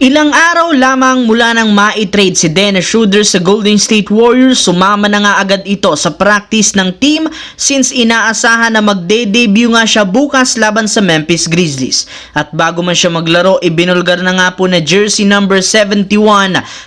Ilang araw lamang mula nang ma-trade si Dennis Schroeder sa Golden State Warriors, sumama na nga agad ito sa practice ng team since inaasahan na magde-debut nga siya bukas laban sa Memphis Grizzlies. At bago man siya maglaro, ibinulgar na nga po na jersey number 71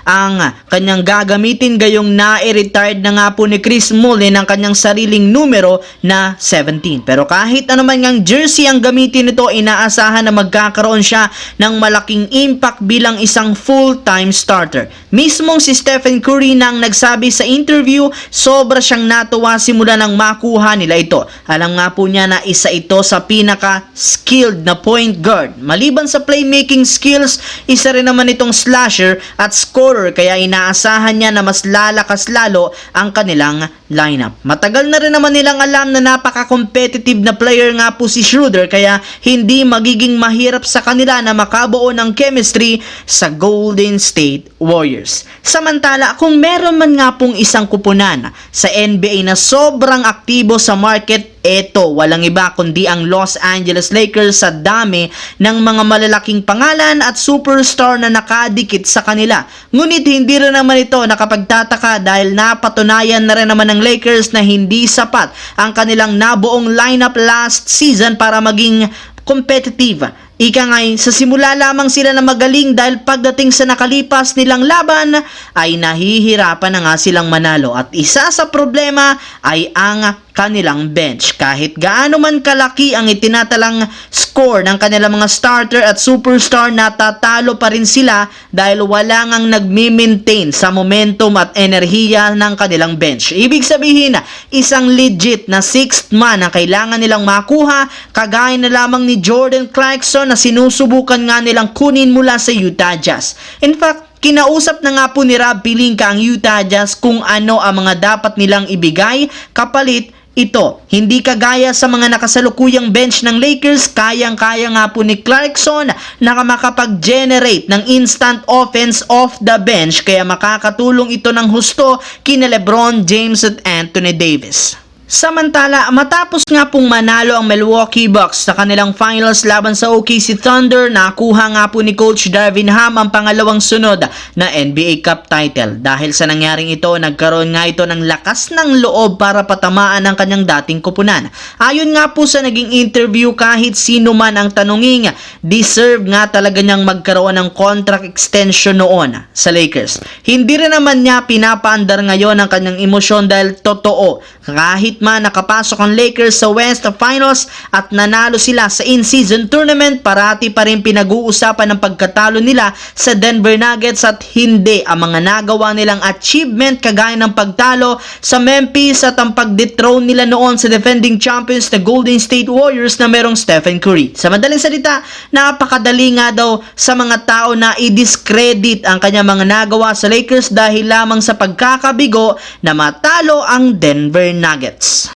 ang kanyang gagamitin, gayong na-retired na nga po ni Chris Mullin ang kanyang sariling numero na 17. Pero kahit anuman ngang jersey ang gamitin nito, inaasahan na magkakaroon siya ng malaking impact bilang isang full-time starter. Mismong si Stephen Curry nang nagsabi sa interview, sobra siyang natuwa simula nang makuha nila ito. Alam nga po niya na isa ito sa pinaka-skilled na point guard. Maliban sa playmaking skills, isa rin naman itong slasher at scorer, kaya inaasahan niya na mas lalakas lalo ang kanilang lineup. Matagal na rin naman nilang alam na napaka-competitive na player nga po si Schroeder, kaya hindi magiging mahirap sa kanila na makabuo ng chemistry sa Golden State Warriors. Samantala, kung meron man nga pong isang kupunan sa NBA na sobrang aktibo sa market, eto, walang iba kundi ang Los Angeles Lakers sa dami ng mga malalaking pangalan at superstar na nakadikit sa kanila. Ngunit hindi rin naman ito nakapagtataka dahil napatunayan na rin naman ng Lakers na hindi sapat ang kanilang nabuong lineup last season para maging competitive. Ika ngay, sa simula lamang sila na magaling dahil pagdating sa nakalipas nilang laban ay nahihirapan na nga silang manalo, at isa sa problema ay ang kanilang bench. Kahit gaano man kalaki ang itinatalang score ng kanilang mga starter at superstar, natatalo pa rin sila dahil wala ngang nagmi-maintain sa momentum at enerhiya ng kanilang bench. Ibig sabihin, isang legit na sixth man ang kailangan nilang makuha, kagaya na lamang ni Jordan Clarkson na sinusubukan nga nilang kunin mula sa Utah Jazz. In fact, kinausap na nga po ni Rob Pelinka ang Utah Jazz kung ano ang mga dapat nilang ibigay kapalit ito. Hindi kagaya sa mga nakasalukuyang bench ng Lakers, kayang-kaya nga po ni Clarkson na makapag-generate ng instant offense off the bench, kaya makakatulong ito ng husto kina LeBron James at Anthony Davis. Samantala, matapos nga pong manalo ang Milwaukee Bucks sa kanilang finals laban sa OKC Thunder, nakuha nga po ni Coach Darvin Ham ang pangalawang sunod na NBA Cup title. Dahil sa nangyaring ito, nagkaroon nga ito ng lakas ng loob para patamaan ang kanyang dating kupunan. Ayon nga po sa naging interview, kahit sino man ang tanungin, deserve nga talaga niyang magkaroon ng contract extension noon sa Lakers. Hindi rin naman niya pinapaandar ngayon ang kanyang emosyon dahil totoo, kahit man nakapasok ang Lakers sa West Finals at nanalo sila sa in-season tournament, parati pa rin pinag-uusapan ng pagkatalo nila sa Denver Nuggets at hindi ang mga nagawa nilang achievement kagaya ng pagtalo sa Memphis at ang pag-dethrone nila noon sa defending champions na Golden State Warriors na merong Stephen Curry. Sa madaling salita, napakadali nga daw sa mga tao na i-discredit ang kanyang mga nagawa sa Lakers dahil lamang sa pagkakabigo na matalo ang Denver Nuggets.